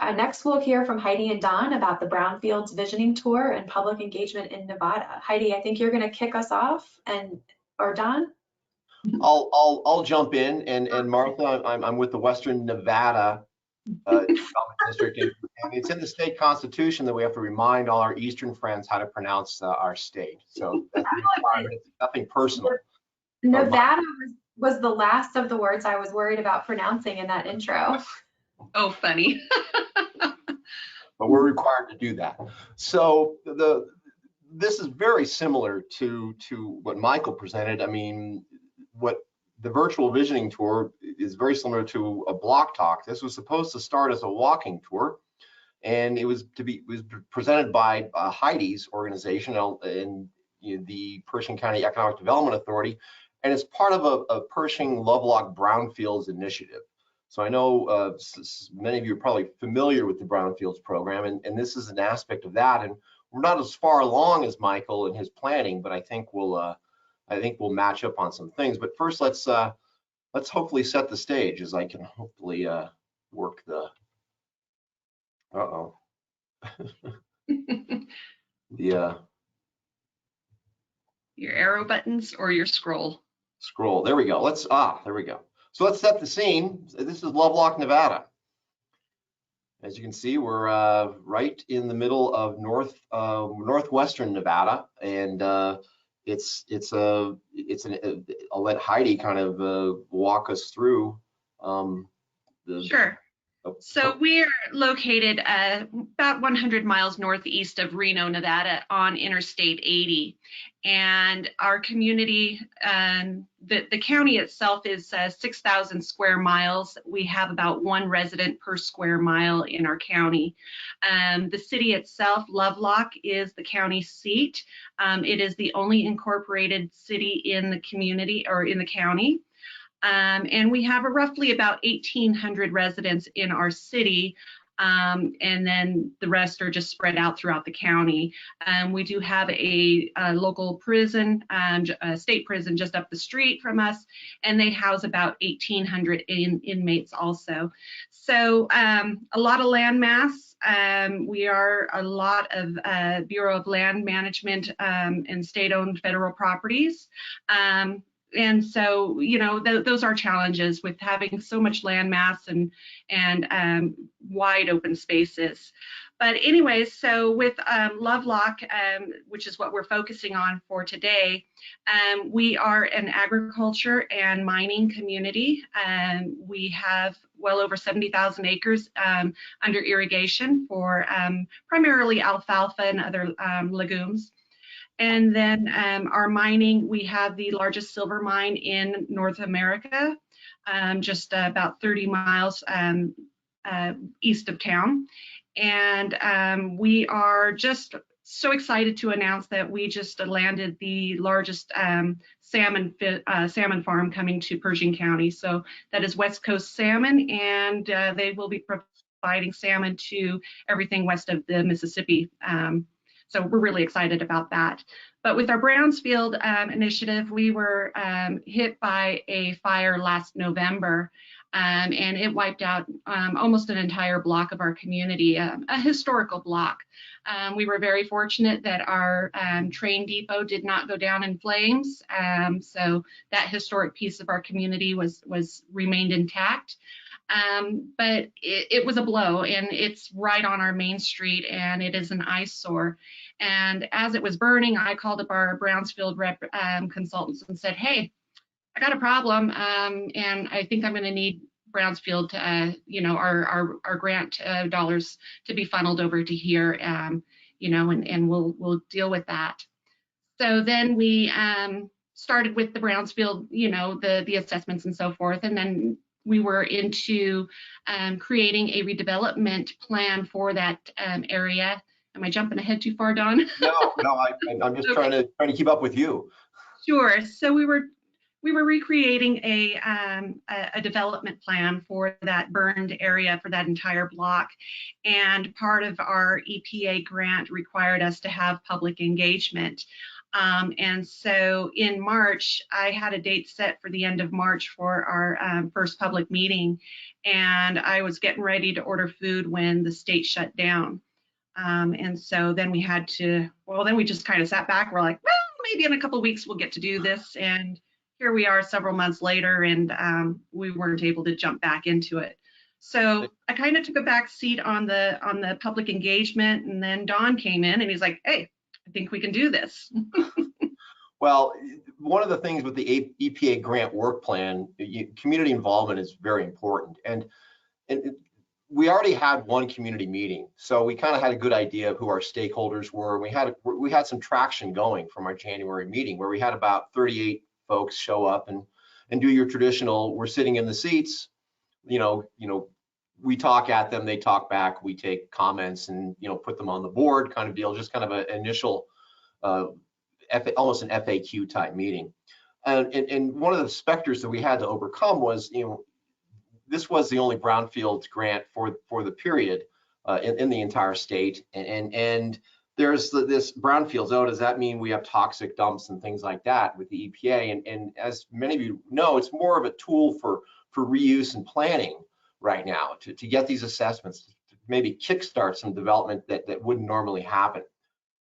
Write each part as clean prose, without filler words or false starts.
Next, we'll hear from Heidi and Don about the Brownfields Visioning Tour and public engagement in Nevada. Heidi, I think you're going to kick us off, or Don? I'll jump in, and Martha, I'm with the Western Nevada District, and it's in the state constitution that we have to remind all our Eastern friends how to pronounce our state. So that's nothing personal. Nevada was the last of the words I was worried about pronouncing in that intro. Oh, funny. But we're required to do that. So this is very similar to what Michael presented. I mean, what the virtual visioning tour is very similar to a block talk. This was supposed to start as a walking tour, and it was presented by Heidi's organization and the Pershing County Economic Development Authority, and it's part of a Pershing Lovelock Brownfields initiative. So I know many of you are probably familiar with the Brownfields program, and this is an aspect of that. And we're not as far along as Michael in his planning, but I think we'll match up on some things. But first, let's hopefully set the stage as I can hopefully work the. Your arrow buttons or your scroll. Scroll. There we go. There we go. So let's set the scene. This is Lovelock, Nevada. As you can see, we're right in the middle of northwestern Nevada, and I'll let Heidi kind of walk us through. Sure. So we're located about 100 miles northeast of Reno, Nevada, on Interstate 80. And our community, the county itself is 6,000 square miles. We have about 1 resident per square mile in our county. The city itself, Lovelock, is the county seat. It is the only incorporated city in the community or in the county. And we have roughly about 1,800 residents in our city, and then the rest are just spread out throughout the county. We do have a local prison, a state prison just up the street from us, and they house about 1,800 inmates also. So a lot of land mass. We are a lot of Bureau of Land Management and state-owned federal properties. And so, you know, those are challenges with having so much land mass and wide open spaces. But anyways, so with Lovelock, which is what we're focusing on for today, we are an agriculture and mining community. We have well over 70,000 acres under irrigation for primarily alfalfa and other legumes. And then our mining, we have the largest silver mine in North America, just about 30 miles east of town. And we are just so excited to announce that we just landed the largest salmon farm coming to Pershing County. So that is West Coast Salmon, and they will be providing salmon to everything west of the Mississippi. So we're really excited about that. But with our Brownfields initiative, we were hit by a fire last November, and it wiped out almost an entire block of our community, a historical block. We were very fortunate that our train depot did not go down in flames, so that historic piece of our community remained intact. But it was a blow, and it's right on our main street, and it is an eyesore. And as it was burning, I called up our Brownfields rep consultants and said, hey, I got a problem, and I think I'm going to need Brownfields to, you know, our grant dollars to be funneled over to here, you know, and we'll deal with that. So then we started with the Brownfields, you know, the assessments and so forth, and then we were into creating a redevelopment plan for that area. Am I jumping ahead too far, Don? No, I'm just trying to keep up with you. Sure. So we were recreating a development plan for that burned area for that entire block, and part of our EPA grant required us to have public engagement. And so in March, I had a date set for the end of March for our first public meeting. And I was getting ready to order food when the state shut down. And so then we had to, well, then we just kind of sat back. We're like, well, maybe in a couple of weeks we'll get to do this. And here we are several months later, and we weren't able to jump back into it. So I kind of took a back seat on the public engagement, and then Don came in and he's like, hey, I think we can do this. Well, one of the things with the EPA grant work plan, community involvement is very important. And we already had one community meeting, so we kind of had a good idea of who our stakeholders were. We had some traction going from our January meeting, where we had about 38 folks show up and do your traditional, we're sitting in the seats, we talk at them, they talk back, we take comments and put them on the board kind of deal, just kind of an initial almost an FAQ type meeting. And one of the specters that we had to overcome was, this was the only Brownfields grant for the period in the entire state. And there's this Brownfields, does that mean we have toxic dumps and things like that with the EPA? And as many of you know, it's more of a tool for reuse and planning right now to get these assessments, to maybe kickstart some development that wouldn't normally happen.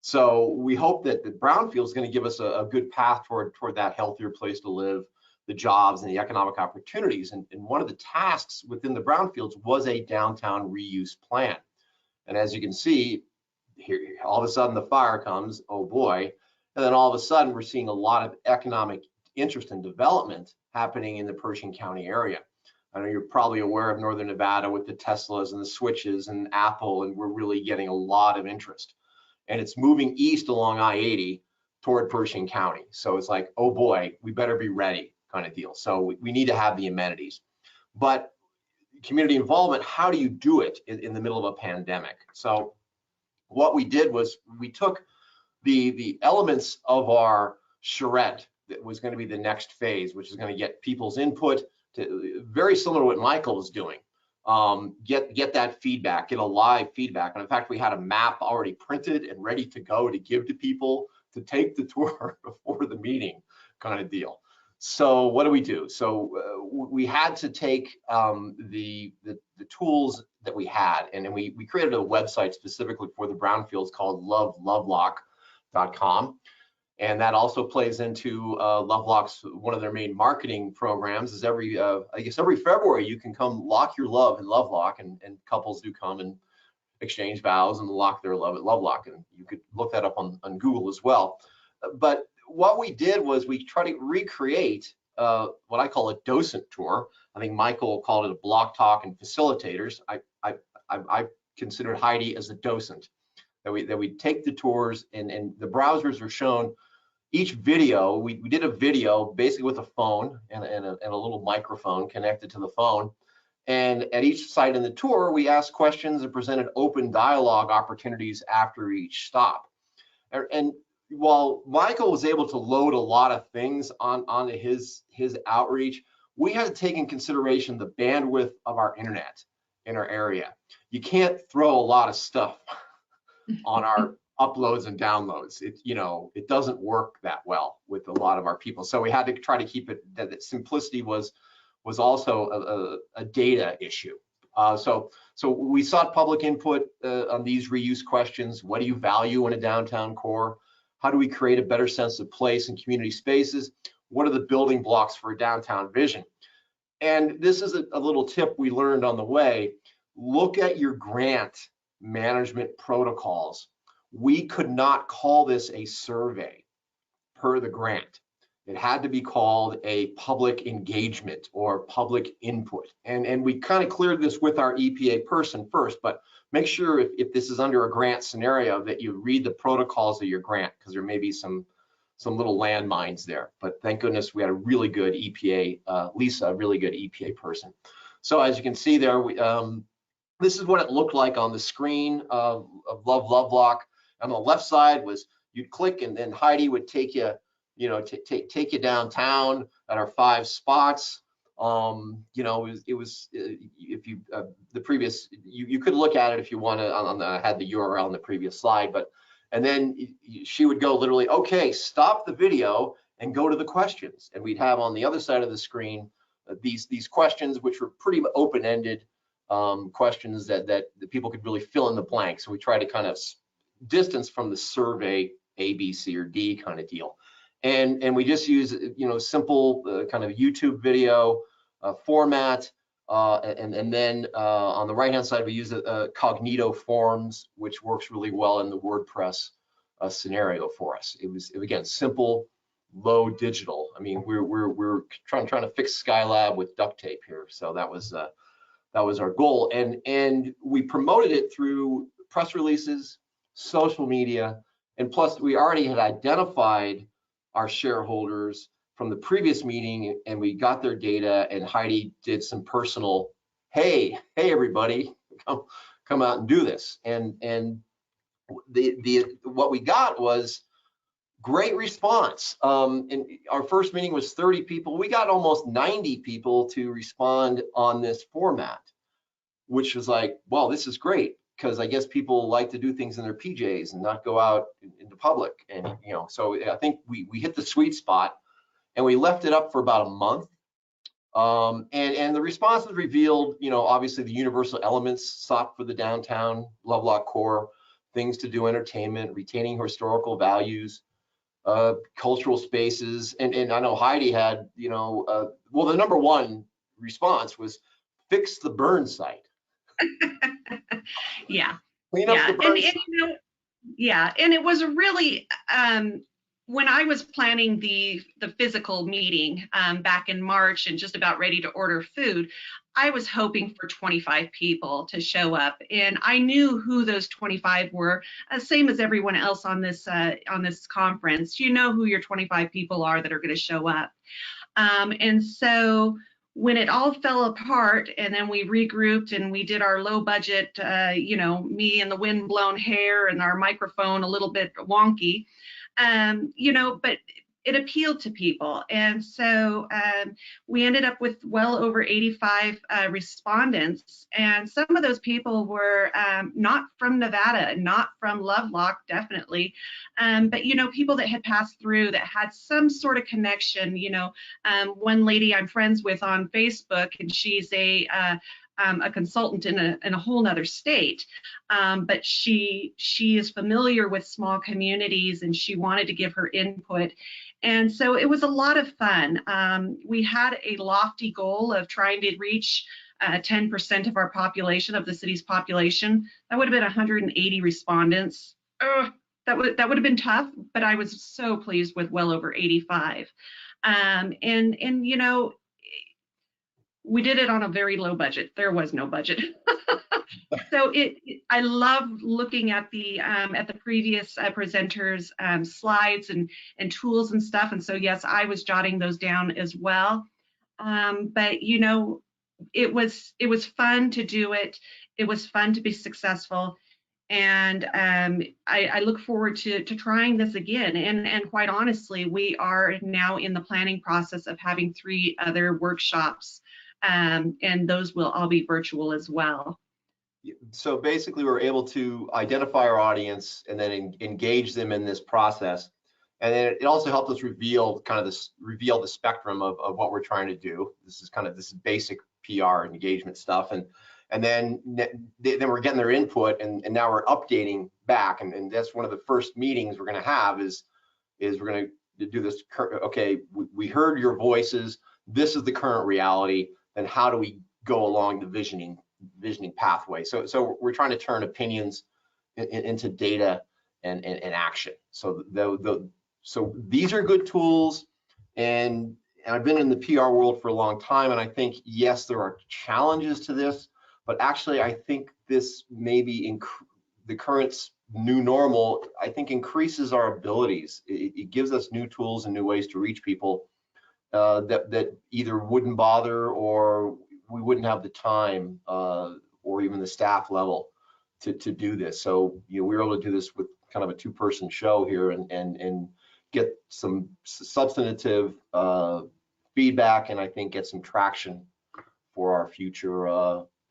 So we hope that the Brownfield is going to give us a good path toward that healthier place to live, the jobs and the economic opportunities. And one of the tasks within the Brownfields was a downtown reuse plan. And as you can see, here all of a sudden the fire comes, oh boy, and then all of a sudden we're seeing a lot of economic interest and development happening in the Pershing County area. I know you're probably aware of Northern Nevada with the Teslas and the Switches and Apple, and we're really getting a lot of interest. And it's moving east along I-80 toward Pershing County. So it's like, oh boy, we better be ready kind of deal. So we need to have the amenities. But community involvement, how do you do it in the middle of a pandemic? So what we did was we took the elements of our charrette that was going to be the next phase, which is going to get people's input, to very similar to what Michael was doing. Get that feedback, get a live feedback. And in fact, we had a map already printed and ready to go to give to people to take the tour before the meeting kind of deal. So what do we do? So we had to take the tools that we had, and then we created a website specifically for the Brownfields called Lovelock.com. And that also plays into Lovelock's, one of their main marketing programs is I guess every February you can come lock your love in Lovelock, and couples do come and exchange vows and lock their love at Lovelock. And you could look that up on Google as well. But what we did was we tried to recreate what I call a docent tour. I think Michael called it a block talk and facilitators. I considered Heidi as a docent. That we take the tours, and the browsers are shown each video. We did a video basically with a phone and a little microphone connected to the phone. And at each site in the tour, we asked questions and presented open dialogue opportunities after each stop. And while Michael was able to load a lot of things onto his outreach, we had to take in consideration the bandwidth of our internet in our area. You can't throw a lot of stuff on our uploads and downloads. It doesn't work that well with a lot of our people. So we had to try to keep it that simplicity was also a data issue. So we sought public input on these reuse questions. What do you value in a downtown core? How do we create a better sense of place and community spaces? What are the building blocks for a downtown vision? And this is a little tip we learned on the way. Look at your grant management protocols. We could not call this a survey per the grant. It had to be called a public engagement or public input. And we kind of cleared this with our EPA person first, but make sure if this is under a grant scenario that you read the protocols of your grant, because there may be some little landmines there. But thank goodness we had a really good EPA, Lisa, a really good EPA person. So as you can see there, this is what it looked like on the screen of Lovelock. On the left side was you'd click, and then Heidi would take you, take you downtown at our 5 spots. It was if you the previous you could look at it if you want to. I had the URL on the previous slide, but And then she would go literally, okay, stop the video and go to the questions. And we'd have on the other side of the screen these questions, which were pretty open-ended questions that people could really fill in the blanks. So we try to kind of distance from the survey A, B, C, or D kind of deal. And we just use, simple kind of YouTube video format. And then on the right-hand side, we use Cognito Forms, which works really well in the WordPress scenario for us. It was, again, simple, low digital. I mean, we're trying to fix Skylab with duct tape here. So that was our goal. And we promoted it through press releases, social media, and plus we already had identified our shareholders from the previous meeting, and we got their data, and Heidi did some personal, hey everybody, come out and do this. And what we got was great response. And our first meeting was 30 people. We got almost 90 people to respond on this format, which was like, well, this is great, because I guess people like to do things in their PJs and not go out into public. And so I think we hit the sweet spot. And we left it up for about a month. And the responses revealed, obviously the universal elements sought for the downtown Lovelock core, things to do, entertainment, retaining historical values, cultural spaces. And I know Heidi had, well, the number one response was fix the burn site. Yeah. Clean up the burn site. Yeah, and it was really, when I was planning the physical meeting back in March and just about ready to order food, I was hoping for 25 people to show up, and I knew who those 25 were, same as everyone else on this conference. You know who your 25 people are that are going to show up, and so when it all fell apart, and then we regrouped and we did our low budget, me and the wind blown hair and our microphone a little bit wonky. But it appealed to people. And so we ended up with well over 85 respondents. And some of those people were not from Nevada, not from Lovelock, definitely. But, people that had passed through that had some sort of connection. One lady I'm friends with on Facebook, and she's a consultant in a whole nother state, but she is familiar with small communities, and she wanted to give her input. And so it was a lot of fun. We had a lofty goal of trying to reach 10% of our population, of the city's population. That would have been 180 respondents. That would have been tough, but I was so pleased with well over 85. We did it on a very low budget. There was no budget. So I love looking at the previous presenters' slides and tools and stuff. And so yes, I was jotting those down as well. But it was fun to do it. It was fun to be successful. And I look forward to trying this again. And quite honestly, we are now in the planning process of having 3 other workshops. And those will all be virtual as well. So basically, we're able to identify our audience and then engage them in this process. And then it also helped us reveal the spectrum of what we're trying to do. This is basic PR and engagement stuff. And then we're getting their input, and now we're updating back. And that's one of the first meetings we're going to have is we're going to do this. Okay, we heard your voices. This is the current reality. And how do we go along the visioning pathway? So we're trying to turn opinions into data and action. So so these are good tools, and I've been in the PR world for a long time, and I think yes, there are challenges to this, but actually I think this maybe the current new normal, I think, increases our abilities. It gives us new tools and new ways to reach people that either wouldn't bother, or we wouldn't have the time or even the staff level to do this. So we were able to do this with kind of a 2-person show here and get some substantive feedback, and I think get some traction for our future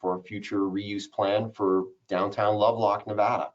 reuse plan for downtown Lovelock, Nevada.